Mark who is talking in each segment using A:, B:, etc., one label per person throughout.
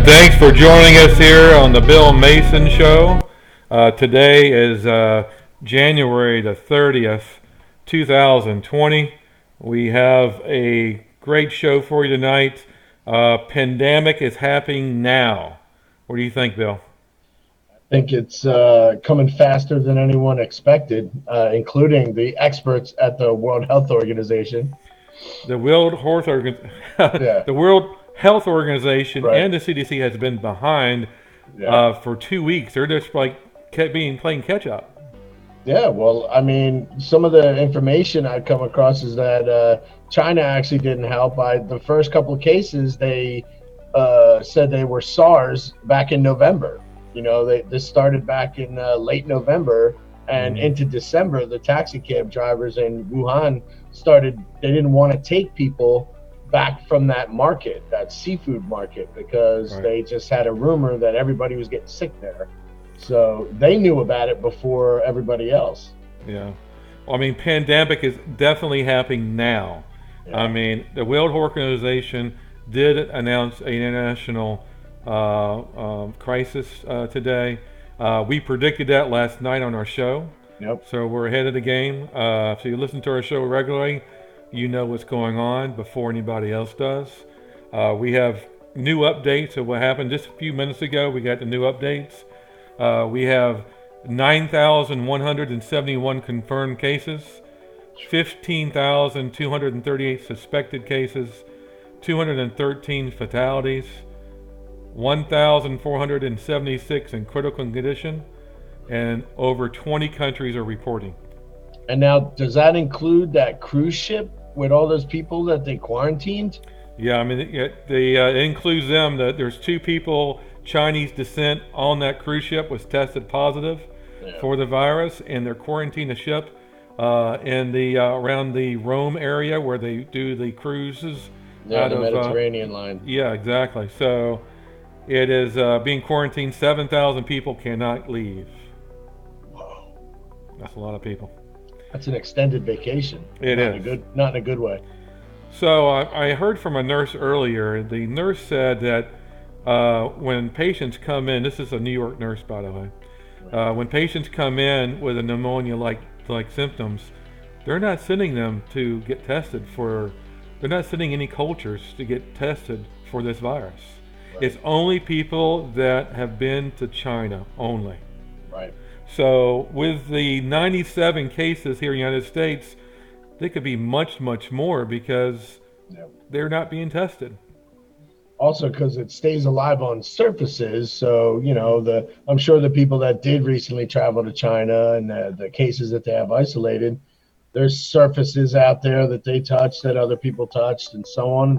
A: Thanks for joining us here on the Bill Mason Show. Today is January the 30th, 2020. We have a great show for you tonight. Pandemic is happening now. What do you think, Bill?
B: I think it's coming faster than anyone expected, including the experts at the World Health Organization.
A: The World Health,
B: Yeah,
A: the World Health Organization
B: right.
A: and the CDC has been behind
B: Yeah.
A: for 2 weeks. They're just like playing catch up.
B: Yeah, well, I mean, some of the information I've come across is that China actually didn't help. The first couple of cases, they said they were SARS back in November. This started back in late November and
A: Mhm.
B: into December. The taxi cab drivers in Wuhan they didn't want to take people back from that market, that seafood market, because
A: Right.
B: they just had a rumor that everybody was getting sick there. So they knew about it before everybody else.
A: Yeah. Well, I mean, pandemic is definitely happening now. I
B: Yeah.
A: mean, the World Organization did announce an international crisis today. We predicted that last night on our show,
B: Yep.
A: so we're ahead of the game. If you listen to our show regularly, you know what's going on before anybody else does. We have new updates of what happened just a few minutes ago. We got the new updates. We have 9,171 confirmed cases, 15,238 suspected cases, 213 fatalities, 1,476 in critical condition, and over 20 countries are reporting.
B: And now, does that include that cruise ship with all those people that they quarantined?
A: Yeah, I mean, it includes them. There's two people, Chinese descent, on that cruise ship was tested positive
B: Yeah.
A: for the virus, and they're quarantined the ship in the around the Rome area where they do the cruises
B: Yeah,
A: out
B: the
A: of.
B: Mediterranean line.
A: Yeah, exactly. So it is being quarantined. 7,000 people cannot leave.
B: Whoa.
A: That's a lot of people.
B: That's an extended vacation.
A: It is.
B: Not in a good way.
A: So I heard from a nurse earlier. The nurse said that when patients come in, this is a New York nurse, by the way. When patients come in with a pneumonia-like symptoms, they're not sending them to get tested for. They're not sending any cultures to get tested for this virus.
B: Right.
A: It's only people that have been to China only.
B: Right.
A: So with the 97 cases here in the United States, they could be much, much more because
B: Yeah.
A: they're not being tested.
B: Also, because it stays alive on surfaces, so I'm sure the people that did recently travel to China and the cases that they have isolated, there's surfaces out there that they touched that other people touched, and so on,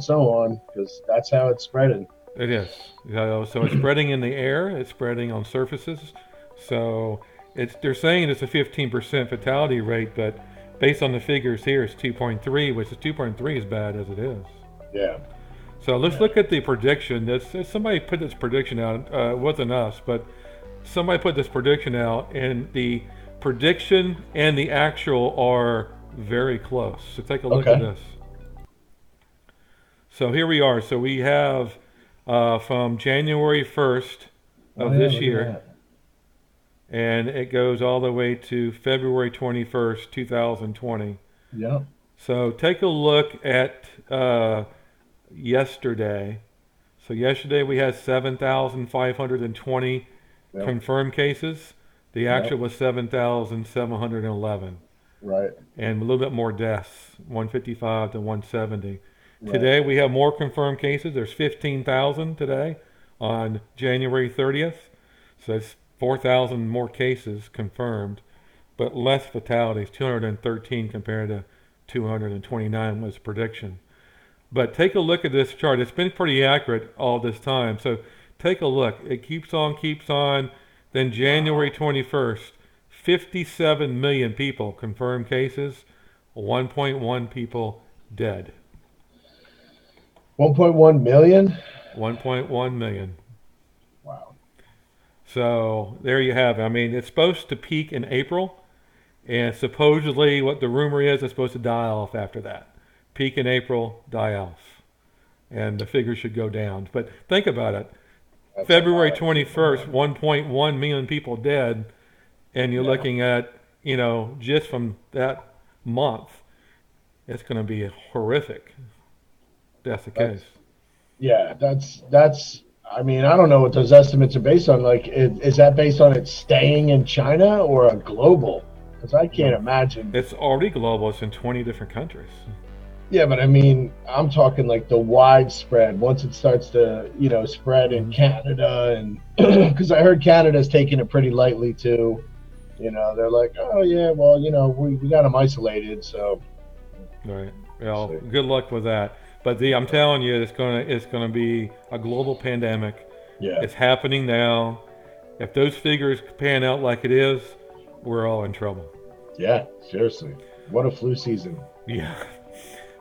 B: because that's how it's spreading.
A: It is. So it's spreading in the air. It's spreading on surfaces. So they're saying it's a 15% fatality rate, but based on the figures here, it's 2.3, which is 2.3 as bad as it is.
B: Yeah.
A: So let's look at the prediction. Somebody put this prediction out. It wasn't us, but somebody put this prediction out, and the prediction and the actual are very close. So take a look at
B: Okay.
A: this. So here we are. So we have from January 1st
B: Oh
A: of
B: yeah,
A: this
B: look at
A: year,
B: that.
A: and it goes all the way to February 21st, 2020.
B: Yep.
A: So take a look at yesterday. So yesterday we had 7,520
B: Yep.
A: confirmed cases. The actual
B: Yep.
A: was 7,711,
B: Right.
A: and a little bit more deaths, 155 to 170.
B: Right.
A: Today we have more confirmed cases. There's 15,000 today on January 30th. So it's 4,000 more cases confirmed, but less fatalities, 213 compared to 229 was prediction. But take a look at this chart. It's been pretty accurate all this time. So take a look. It keeps on, keeps on. Then January 21st, 57 million people confirmed cases, 1.1 people dead.
B: 1.1 million.
A: 1.1 million.
B: Wow.
A: So there you have it. I mean, it's supposed to peak in April, and supposedly what the rumor is, it's supposed to die off after that. Peak in April, die off. And the figures should go down. But think about it.
B: That's a
A: February
B: lot.
A: 21st, 1.1 million people dead, and you're
B: Yeah.
A: looking at, just from that month, it's going to be horrific. If that's the case.
B: That's yeah. That's. I mean, I don't know what those estimates are based on. Like, is that based on it staying in China or a global? Because I can't
A: No,
B: imagine.
A: it's already global. It's in 20 different countries.
B: Yeah, but I mean, I'm talking like the widespread. Once it starts to, spread in
A: Hmm.
B: Canada, and because I heard Canada's taking it pretty lightly too. They're like, oh yeah, well, we got them isolated, so
A: Right.
B: we'll
A: Well,
B: see.
A: good luck with that. But I'm telling you, it's gonna be a global pandemic.
B: Yeah,
A: It's happening now. If those figures pan out like it is, we're all in trouble.
B: yeah, seriously. What a flu season.
A: Yeah.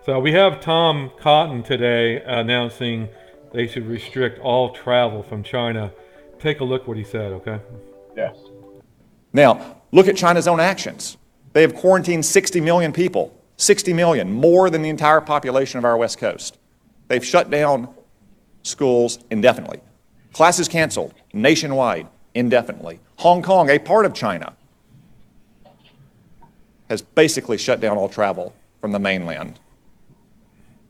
A: So we have Tom Cotton today announcing they should restrict all travel from China. Take a look what he said, okay?
B: Yeah,
C: Now, look at China's own actions. They have quarantined 60 million people, 60 million, more than the entire population of our West Coast. They've shut down schools indefinitely. Classes canceled nationwide indefinitely. Hong Kong, a part of China, has basically shut down all travel from the mainland.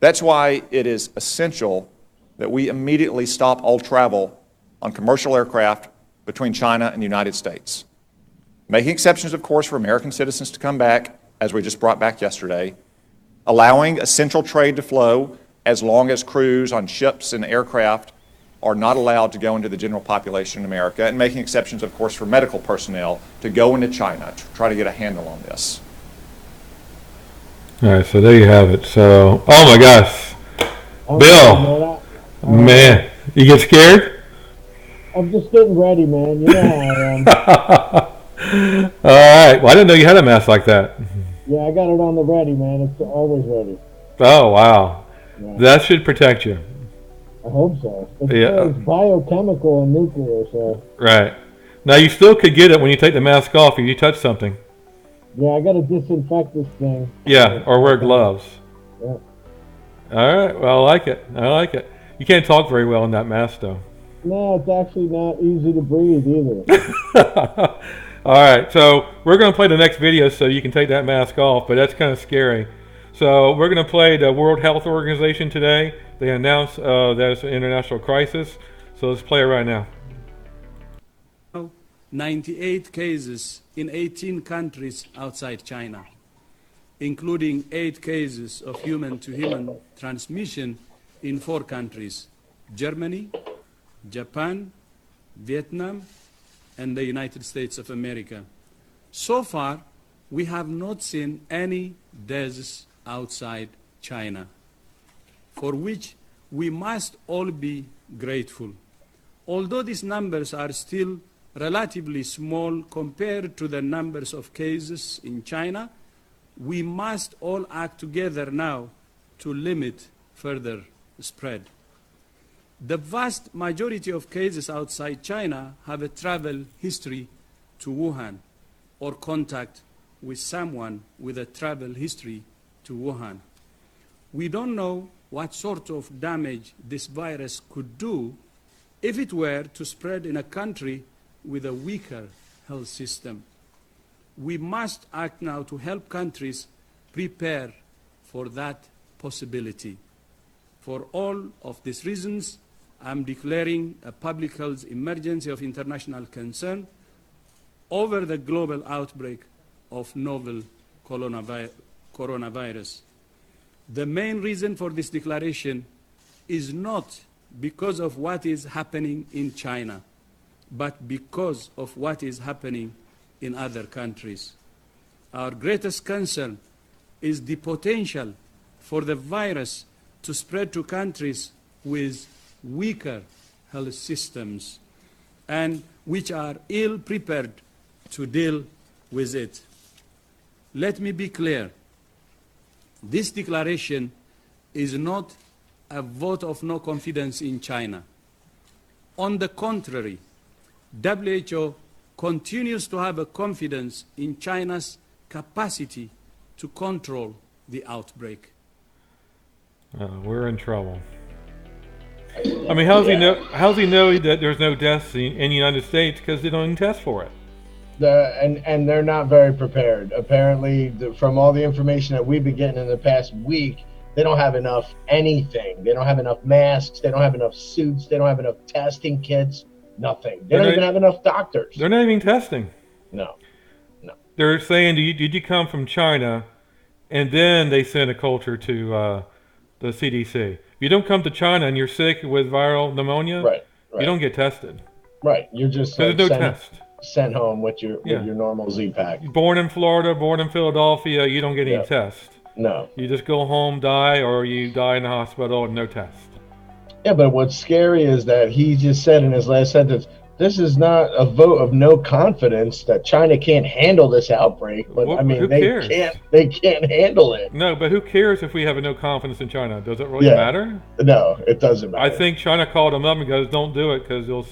C: That's why it is essential that we immediately stop all travel on commercial aircraft between China and the United States. Making exceptions, of course, for American citizens to come back, as we just brought back yesterday, allowing essential trade to flow as long as crews on ships and aircraft are not allowed to go into the general population in America, and making exceptions, of course, for medical personnel to go into China to try to get a handle on this.
A: All right, so there you have it. So, oh my gosh,
D: Okay, man.
A: Bill, man, you get scared?
D: I'm just getting ready, man. You know how I am.
A: All right. Well, I didn't know you had a mask like that.
D: Yeah, I got it on the ready, man. It's always ready.
A: Oh wow,
D: Yeah,
A: that should protect you.
D: I hope so.
A: Yeah,
D: It's biochemical and nuclear, so
A: right. Now you still could get it when you take the mask off if you touch something.
D: yeah, I got to disinfect this thing.
A: Yeah, or wear gloves.
D: Yeah.
A: All right. Well, I like it. I like it. You can't talk very well in that mask, though.
D: No, it's actually not easy to breathe either.
A: All right. So we're going to play the next video so you can take that mask off, but that's kind of scary. So we're going to play the World Health Organization today. They announced that it's an international crisis. So let's play it right now.
E: 98 cases in 18 countries outside China, including 8 cases of human-to-human transmission in 4 countries: Germany, Japan, Vietnam, and the United States of America. So far, we have not seen any deaths outside China, for which we must all be grateful. Although these numbers are still relatively small compared to the numbers of cases in China, we must all act together now to limit further spread. The vast majority of cases outside China have a travel history to Wuhan or contact with someone with a travel history to Wuhan. We don't know what sort of damage this virus could do if it were to spread in a country with a weaker health system. We must act now to help countries prepare for that possibility. For all of these reasons, I'm declaring a public health emergency of international concern over the global outbreak of novel coronavirus. The main reason for this declaration is not because of what is happening in China, but because of what is happening in other countries. Our greatest concern is the potential for the virus to spread to countries with weaker health systems and which are ill prepared to deal with it. Let me be clear. This declaration is not a vote of no confidence in China. On the contrary, WHO continues to have a confidence in China's capacity to control the outbreak.
A: We're in trouble. I mean, how's he
B: Yeah.
A: know? How's he know that there's no deaths in the United States because they don't even test for it?
B: And they're not very prepared. Apparently, from all the information that we've been getting in the past week, they don't have enough anything. They don't have enough masks. They don't have enough suits. They don't have enough testing kits. Nothing. They
A: They're
B: don't
A: not,
B: even have enough doctors.
A: they're not even testing.
B: No, no.
A: They're saying, did you come from China? And then they send a culture to the CDC. If you don't come to China and you're sick with viral pneumonia,
B: Right,
A: you
B: right,
A: don't get tested
B: right. You're just
A: because
B: like
A: there's no test.
B: sent home with
A: Yeah.
B: your normal Z pack.
A: Born in Florida, born in Philadelphia, you don't get any
B: Yeah.
A: test.
B: No.
A: You just go home, die, or you die in the hospital and no test.
B: Yeah, but what's scary is that he just said in his last sentence, "This is not a vote of no confidence that China can't handle this outbreak." But
A: Well,
B: I mean,
A: who cares?
B: they can't handle it.
A: No, but who cares if we have no confidence in China? Does it really
B: Yeah.
A: matter?
B: No, it doesn't matter.
A: I think China called them up and goes, "Don't do it," because they'll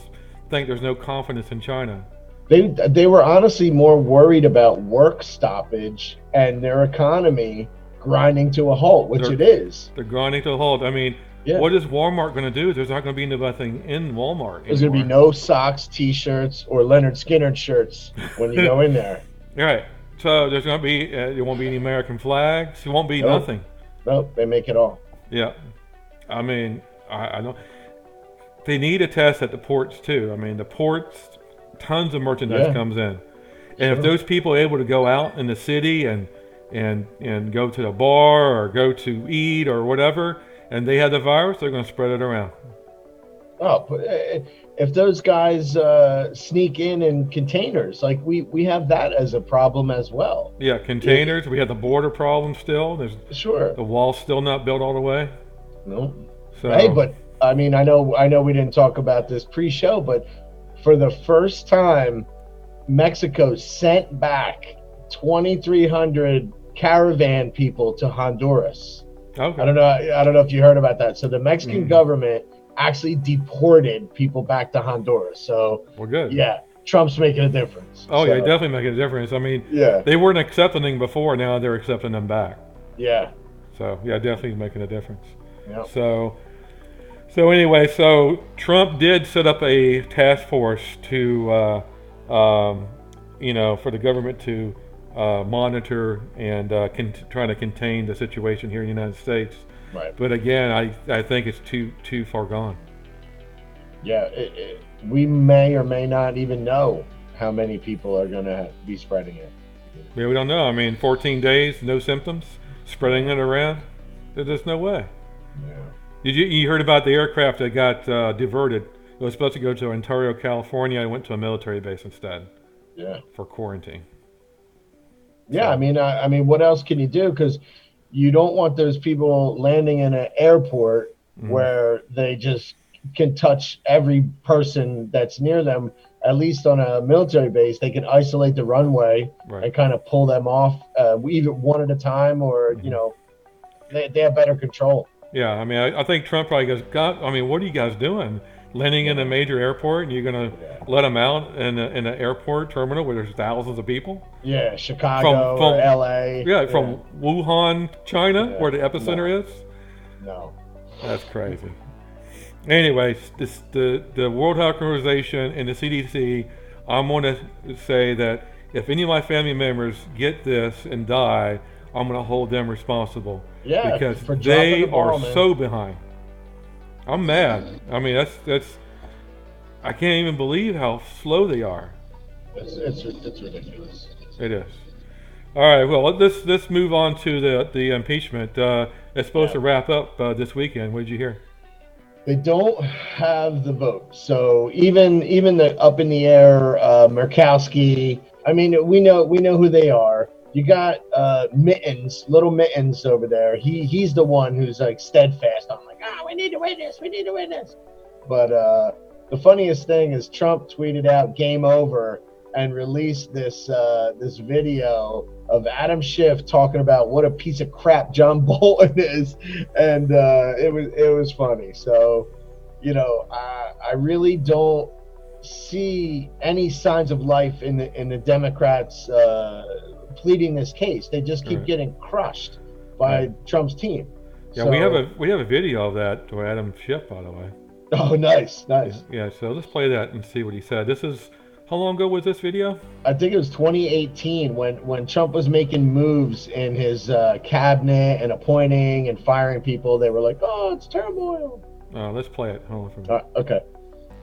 A: think there's no confidence in China.
B: They were honestly more worried about work stoppage and their economy grinding to a halt, which
A: They're-
B: it is.
A: They're grinding to a halt. I mean,
B: Yeah.
A: what is Walmart going to do? There's not going to be nothing in Walmart
B: There's going to be
A: anymore.
B: no socks, T-shirts, or Leonard Skinner shirts when you go in there.
A: Right. So there's going to be there won't be any American flags. There won't be
B: Nope.
A: nothing.
B: Nope, they make it all.
A: Yeah. I mean, I don't. They need a test at the ports too. I mean, the ports, tons of merchandise
B: Yeah.
A: comes in, and if those people are able to go out in the city and go to the bar or go to eat or whatever, and they have the virus, they're going to spread it around.
B: Oh, but if those guys sneak in containers, like we have that as a problem as well.
A: Yeah, containers. We have the border problem still. There's
B: Sure.
A: the wall's still not built all the way.
B: No.
A: So
B: Hey, but I mean, I know we didn't talk about this pre-show, but for the first time, Mexico sent back 2,300 caravan people to Honduras.
A: okay.
B: I don't know if you heard about that. So the Mexican
A: Mm.
B: government actually deported people back to Honduras. So
A: We're good.
B: yeah, Trump's making a difference.
A: Oh,
B: So,
A: yeah, definitely making a difference. I mean,
B: Yeah,
A: they weren't accepting them before. Now they're accepting them back.
B: yeah,
A: So yeah, definitely making a difference.
B: yeah.
A: So anyway, so Trump did set up a task force to, for the government to monitor and try to contain the situation here in the United States.
B: Right.
A: But again, I think it's too far gone.
B: Yeah, we may or may not even know how many people are going to be spreading it.
A: Yeah, we don't know. I mean, 14 days, no symptoms, spreading it around. There's no way.
B: Yeah.
A: Did you heard about the aircraft that got diverted? It was supposed to go to Ontario, California. It went to a military base instead
B: Yeah.
A: for quarantine.
B: Yeah, I mean, what else can you do? Because you don't want those people landing in an airport where they just can touch every person that's near them. At least on a military base, they can isolate the runway
A: Right.
B: and kind of pull them off, either one at a time, or they have better control.
A: Yeah, I mean, I think Trump probably goes, God, I mean, what are you guys doing? Landing in a major airport and you're going to let them out in an airport terminal where there's thousands of people?
B: Yeah, Chicago
A: From-
B: or L.A.
A: Yeah, from Wuhan, China,
B: Yeah.
A: where the epicenter is?
B: No.
A: That's crazy. Anyways, the World Health Organization and the CDC, I'm going to say that if any of my family members get this and die, I'm going to hold them responsible.
B: Yeah,
A: because
B: for dropping
A: they
B: the ball,
A: are
B: man.
A: so behind. I'm mad. I mean, that's I can't even believe how slow they are.
B: It's ridiculous.
A: It is. All right. Well, let's move on to the impeachment. It's supposed to wrap up this weekend. What did you hear?
B: They don't have the vote, so even the up in the air Murkowski. I mean, we know who they are. You got little Mittens over there. He's the one who's like steadfast. I'm like, we need to win this. We need to win this. But the funniest thing is Trump tweeted out "Game Over" and released this video of Adam Schiff talking about what a piece of crap John Bolton is, and it was funny. So, I really don't see any signs of life in the Democrats pleading this case. They just keep
A: Right.
B: getting crushed by Trump's team.
A: Yeah,
B: So,
A: we have a video of that to Adam Schiff, by the way.
B: Oh, nice, nice.
A: Yeah, so let's play that and see what he said. This is, how long ago was this video?
B: I think it was 2018 when Trump was making moves in his cabinet and appointing and firing people. They were like, "Oh, it's turmoil."
A: Let's play it. Hold on for a minute.
B: Okay.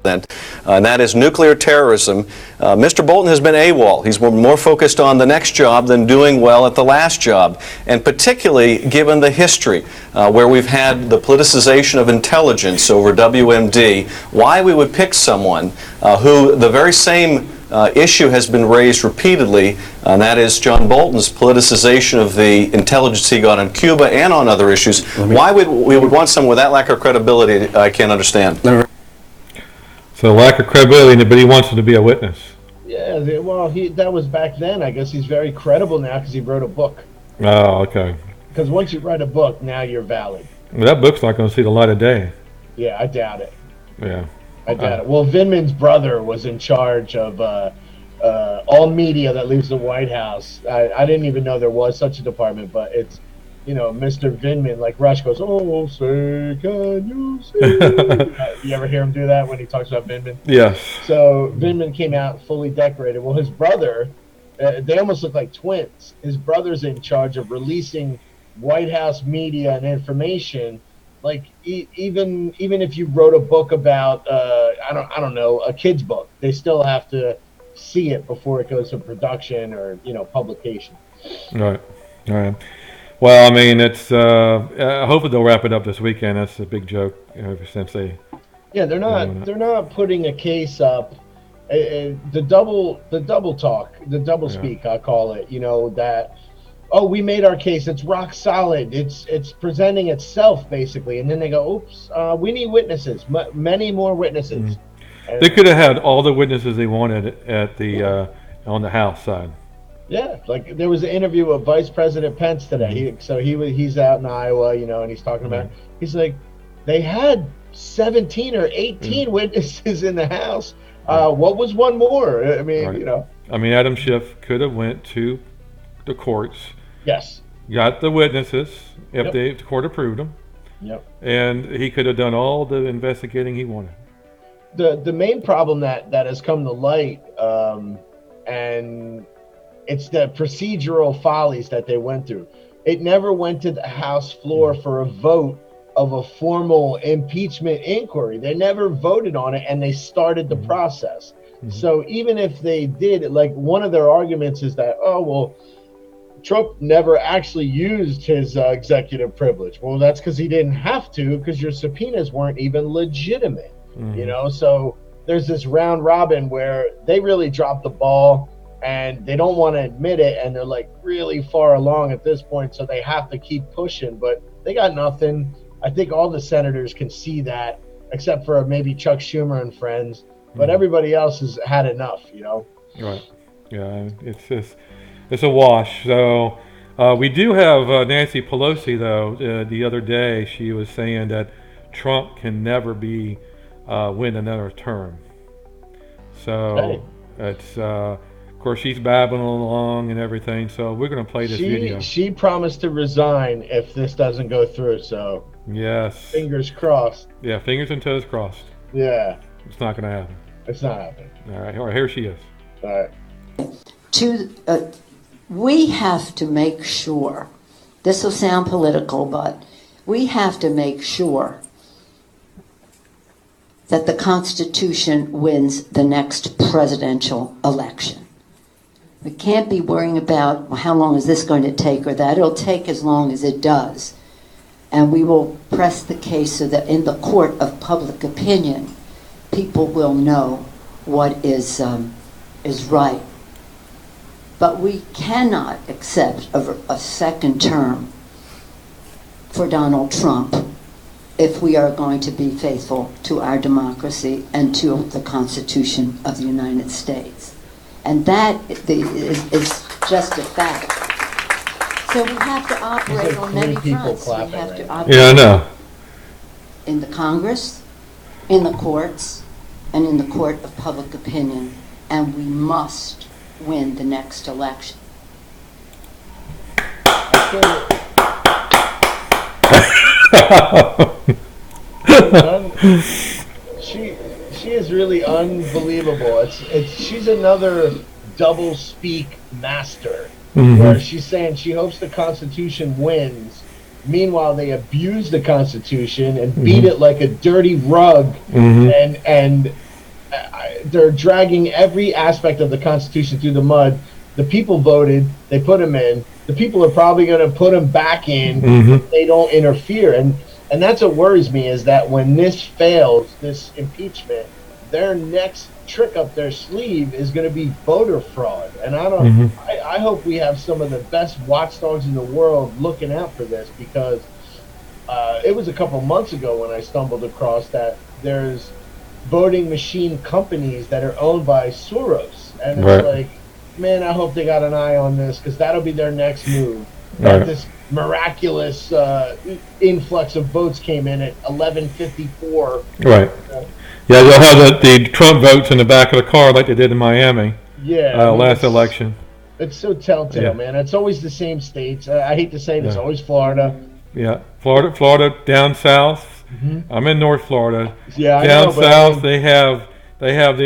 F: And that is nuclear terrorism. Mr. Bolton has been AWOL. He's more focused on the next job than doing well at the last job, and particularly given the history where we've had the politicization of intelligence over WMD, why we would pick someone who the very same issue has been raised repeatedly, and that is John Bolton's politicization of the intelligence he got on Cuba and on other issues. Why would we would want someone with that lack of credibility? I can't understand.
A: So lack of credibility, but he wants him to be a witness.
B: Yeah, well, that was back then. I guess he's very credible now because he wrote a book.
A: Oh, okay.
B: Because once you write a book, now you're valid.
A: Well, that book's not going to see the light of day.
B: Yeah, I doubt it.
A: Yeah.
B: I doubt it. Well, Vindman's brother was in charge of all media that leaves the White House. I didn't even know there was such a department, but it's, Mr. Vindman, like Rush goes, "Oh, say, can you see?" You ever hear him do that when he talks about Vindman?
A: Yes.
B: So Vindman came out fully decorated. Well, his brother, they almost look like twins. His brother's in charge of releasing White House media and information. Like even if you wrote a book about I don't know, a kid's book, they still have to see it before it goes to production or publication.
A: Right. All right. Well, I mean, it's hopefully they'll wrap it up this weekend. That's a big joke ever since they.
B: Yeah, they're not putting a case up. The double talk, the double speak, I call it. That. Oh, we made our case. It's rock solid. It's presenting itself basically, and then they go, "Oops, we need witnesses, many more witnesses."
A: Mm-hmm. They could have had all the witnesses they wanted at the on the House side.
B: Yeah, like there was an interview with Vice President Pence today.
A: Mm-hmm.
B: He's out in Iowa, and he's talking about. He's like, they had 17 or 18 witnesses in the House. What was one more? I mean,
A: I mean, Adam Schiff could have went to the courts.
B: Yes.
A: Got the witnesses if the court approved them.
B: Yep.
A: And he could have done all the investigating he wanted.
B: The main problem that has come to light, and it's the procedural follies that they went through. It never went to the House floor for a vote of a formal impeachment inquiry. They never voted on it, and they started the process. Mm-hmm. So even if they did, like one of their arguments is that, oh, well, Trump never actually used his executive privilege. Well, that's because he didn't have to, because your subpoenas weren't even legitimate. Mm-hmm. So there's this round robin where they really dropped the ball and they don't want to admit it, and they're like really far along at this point, so they have to keep pushing, but they got nothing. I think all the senators can see that, except for maybe Chuck Schumer and friends, but everybody else has had enough,
A: Right. Yeah, it's a wash. So we do have Nancy Pelosi, though. The other day, she was saying that Trump can never win another term. So it's of course she's babbling along and everything. So we're going to play this video.
B: She promised to resign if this doesn't go through. So
A: yes,
B: fingers crossed.
A: Yeah, fingers and toes crossed.
B: Yeah,
A: it's not going to happen.
B: It's not happening.
A: All right, here she is.
B: All
G: right. We have to make sure, this will sound political, but we have to make sure that the Constitution wins the next presidential election. We can't be worrying about, well, how long is this going to take or that. It'll take as long as it does. And we will press the case so that in the court of public opinion, people will know what is right. But we cannot accept a second term for Donald Trump if we are going to be faithful to our democracy and to the Constitution of the United States. And that is just a fact. So we have to operate on many fronts. We have to operate
A: I know.
G: In the Congress, in the courts, and in the court of public opinion. And we must win the next election.
B: really unbelievable. She's another double speak master, where she's saying she hopes the Constitution wins. Meanwhile, they abuse the Constitution and beat it like a dirty rug, and they're dragging every aspect of the Constitution through the mud. The people voted; they put him in. The people are probably going to put him back in if they don't interfere. And that's what worries me, is that when this fails, this impeachment, their next trick up their sleeve is going to be voter fraud. And I hope we have some of the best watchdogs in the world looking out for this, because it was a couple months ago when I stumbled across that there's voting machine companies that are owned by Soros. And it's like, man, I hope they got an eye on this, because that'll be their next move. This miraculous influx of votes came in at 11:54.
A: Right. Yeah, they'll have the Trump votes in the back of the car like they did in Miami.
B: Yeah.
A: Last election.
B: It's so telltale, man. It's always the same states. I hate to say it, it's always Florida.
A: Yeah, Florida down south. I'm in North Florida.
B: Yeah, I
A: down
B: know,
A: south they have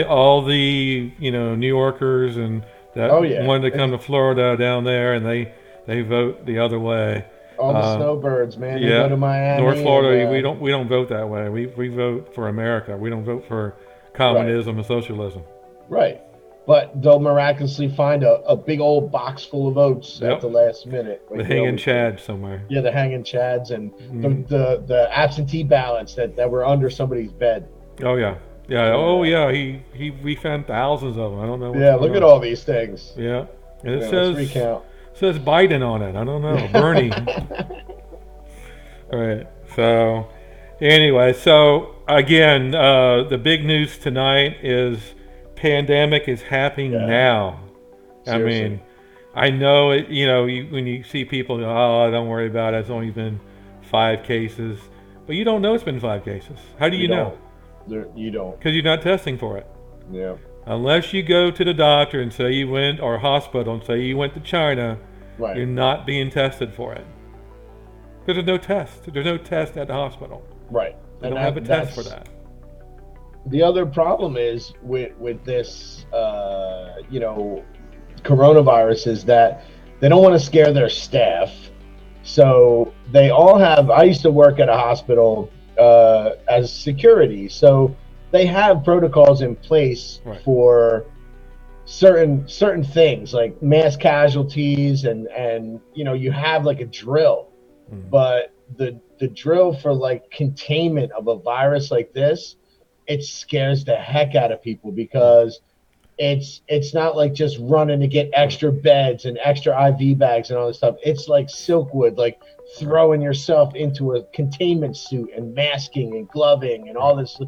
A: all the New Yorkers and that wanted to come to Florida down there, and they vote the other way.
B: All the snowbirds, man. They go to Miami.
A: North Florida, we don't vote that way. We vote for America. We don't vote for communism and socialism.
B: Right. But they'll miraculously find a big old box full of votes at the last minute.
A: The hanging Chad somewhere.
B: Yeah, the hanging Chads and the absentee ballots that were under somebody's bed.
A: Oh yeah. Yeah. Oh yeah. We found thousands of them. I don't know.
B: Look at all these things.
A: Yeah. And it
B: says recount.
A: Says Biden on it. I don't know. Bernie. All right. So anyway, so again, the big news tonight is pandemic is happening now. Seriously. I mean, I know it. When you see people, don't worry about it. It's only been 5 cases, but you don't know it's been 5 cases. How do you know?
B: You don't.
A: Because you're not testing for it.
B: Yeah.
A: Unless you go to the doctor and say you went, or hospital and say you went to China, you're not being tested for it. Because there's no test. There's no test at the hospital.
B: Right.
A: They don't have a test for that.
B: The other problem is with this, coronavirus, is that they don't want to scare their staff. So they all have, I used to work at a hospital as security. So they have protocols in place for certain things, like mass casualties, and you have like a drill. But the drill for like containment of a virus like this, it scares the heck out of people, because it's not like just running to get extra beds and extra IV bags and all this stuff. It's like Silkwood, like throwing yourself into a containment suit and masking and gloving and all this.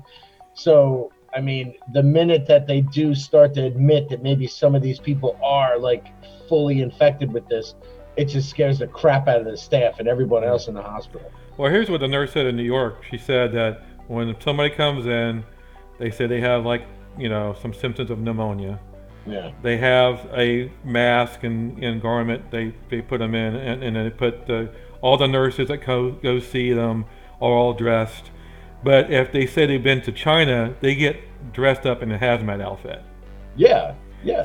B: So, I mean, the minute that they do start to admit that maybe some of these people are like fully infected with this, it just scares the crap out of the staff and everyone else in the hospital.
A: Well, here's what the nurse said in New York. She said that when somebody comes in, they say they have some symptoms of pneumonia.
B: Yeah.
A: They have a mask and garment. They put them in, and they put all the nurses that go see them are all dressed. But if they say they've been to China, they get dressed up in a hazmat outfit.
B: Yeah.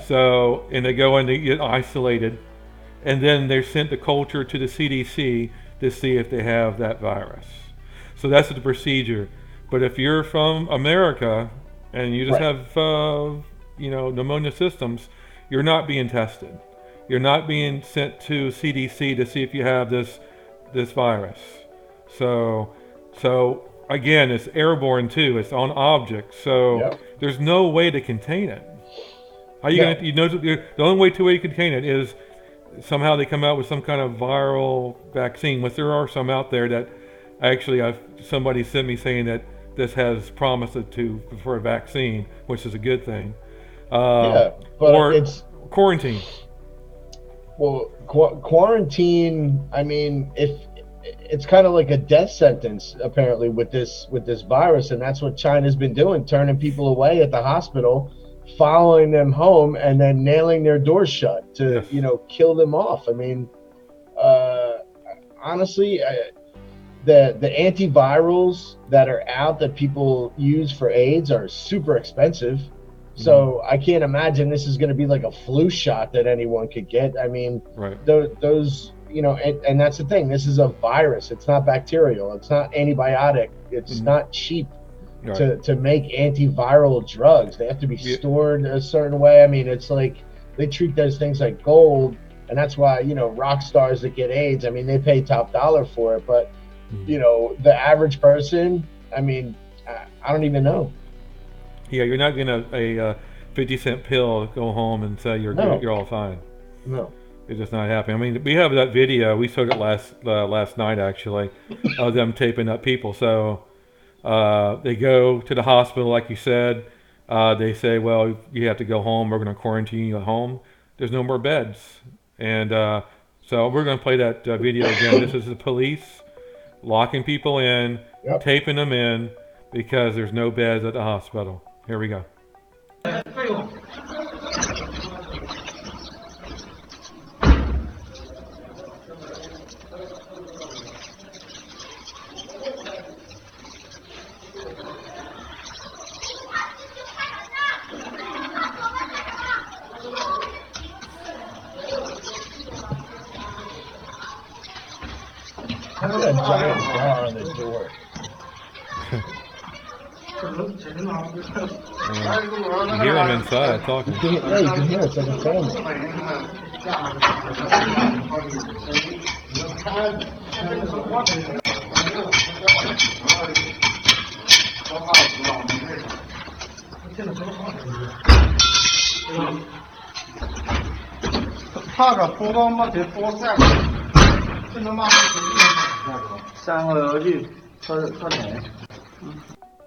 A: So, and they go and they get isolated, and then they're sent the culture to the CDC to see if they have that virus. So that's the procedure. But if you're from America and you just have, pneumonia systems, you're not being tested. You're not being sent to CDC to see if you have this virus. So again, it's airborne too. It's on objects. So there's no way to contain it. How you gonna? The only way you contain it is somehow they come out with some kind of viral vaccine. Which there are some out there that actually somebody sent me saying that this has promised for a vaccine, which is a good thing.
B: But
A: or
B: it's
A: quarantine.
B: Well, quarantine. I mean, if it's kind of like a death sentence apparently with this virus, and that's what China's been doing, turning people away at the hospital, following them home, and then nailing their doors shut to kill them off. I mean, honestly, the antivirals that are out that people use for AIDS are super expensive. So I can't imagine this is going to be like a flu shot that anyone could get. I mean,
A: Right.
B: those, and that's the thing. This is a virus. It's not bacterial. It's not antibiotic. It's not cheap
A: Right.
B: to make antiviral drugs. They have to be stored a certain way. I mean, it's like they treat those things like gold. And that's why, rock stars that get AIDS, I mean, they pay top dollar for it. But, the average person, I mean, I don't even know.
A: Yeah, you're not getting a 50-cent pill, go home and say you're
B: No.
A: good, you're all fine.
B: No.
A: It's just not happening. I mean, we have that video. We showed it last night, actually, of them taping up people. So they go to the hospital, like you said. They say, well, you have to go home. We're going to quarantine you at home. There's no more beds. And so we're going to play that video again. This is the police locking people in, taping them in, because there's no beds at the hospital. Here we go.
B: 'Cause of that giant bar on the door.
A: You hear them inside talking.
B: You can hear it's like a family.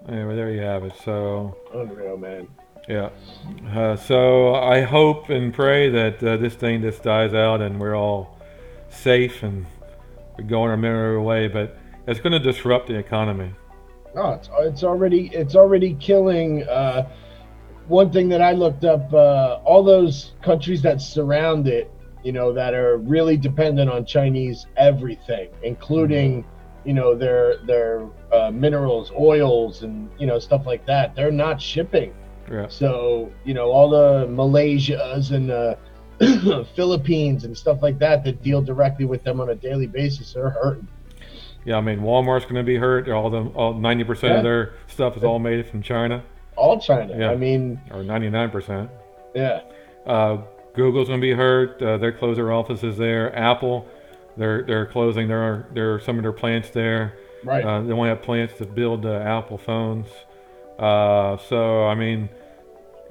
A: Anyway, there you have it. So,
B: Unreal, man.
A: yeah. So I hope and pray that this thing just dies out and we're all safe and we're going our merry way. But it's going to disrupt the economy.
B: No, it's already killing. One thing that I looked up, all those countries that surround it, that are really dependent on Chinese everything, including, their minerals, oils, and stuff like that. They're not shipping.
A: Yeah.
B: So all the Malaysias and the Philippines and stuff like that deal directly with them on a daily basis are hurting.
A: Yeah, I mean, Walmart's going to be hurt. All 90% of their stuff is all made from China.
B: All China.
A: Yeah.
B: I mean,
A: or 99%.
B: yeah.
A: Google's going to be hurt. They close their offices there. Apple, they're closing some of their plants there.
B: Right.
A: They won't have plants to build Apple phones. So I mean,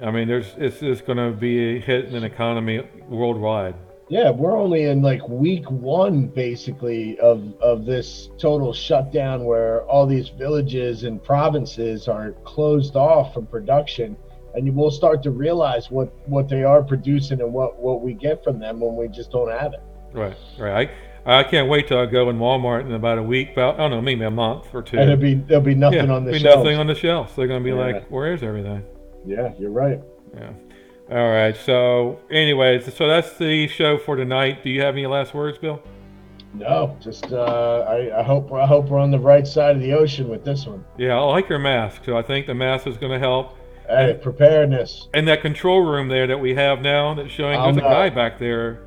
A: it's just going to be a hit in an economy worldwide.
B: Yeah, we're only in like week one, basically, of this total shutdown where all these villages and provinces are closed off from production. And you will start to realize what they are producing and what we get from them when we just don't have it.
A: Right. I can't wait till I go in Walmart in about a week, I don't know, maybe a month or two.
B: And there'll be nothing on the shelves.
A: Nothing on the shelves. They're going to be like, where is everything?
B: Yeah, you're right.
A: Yeah. All right. So, anyways, so that's the show for tonight. Do you have any last words, Bill?
B: No, just I hope we're on the right side of the ocean with this one.
A: Yeah, I like your mask. So I think the mask is going to help.
B: Hey, preparedness.
A: And that control room there that we have now that's showing there's a guy back there.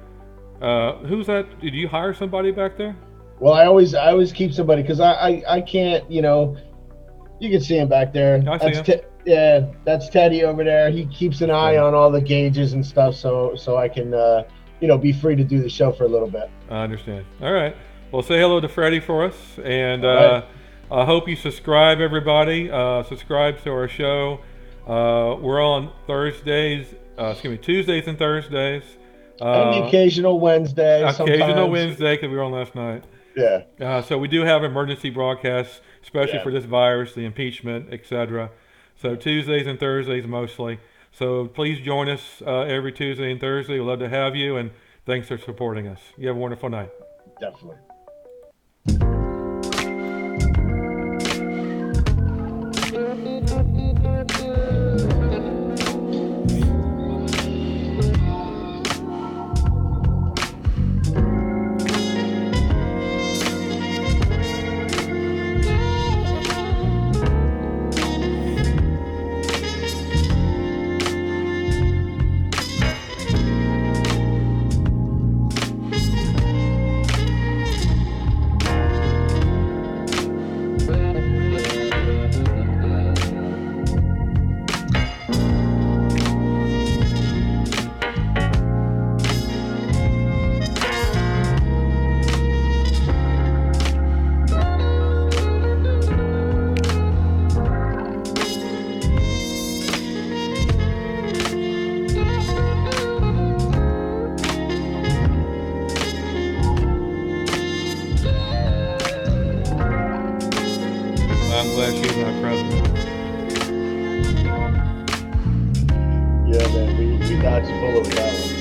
A: Who's that? Did you hire somebody back there?
B: Well, I always keep somebody because I can't. You can see him back there.
A: I see him.
B: Yeah, that's Teddy over there. He keeps an eye on all the gauges and stuff, so I can be free to do the show for a little bit.
A: I understand. All right. Well, say hello to Freddie for us, and
B: right.
A: I hope you subscribe, everybody. Subscribe to our show. We're on Tuesdays and Thursdays.
B: And the occasional Wednesday.
A: Occasional Wednesday, because we were on last night.
B: Yeah.
A: So we do have emergency broadcasts, especially for this virus, the impeachment, etc. So Tuesdays and Thursdays mostly. So please join us every Tuesday and Thursday. We'd love to have you, and thanks for supporting us. You have a wonderful night.
B: Definitely.
A: I'm glad she's not president.
B: Yeah, man, we dodged a bullet with that one.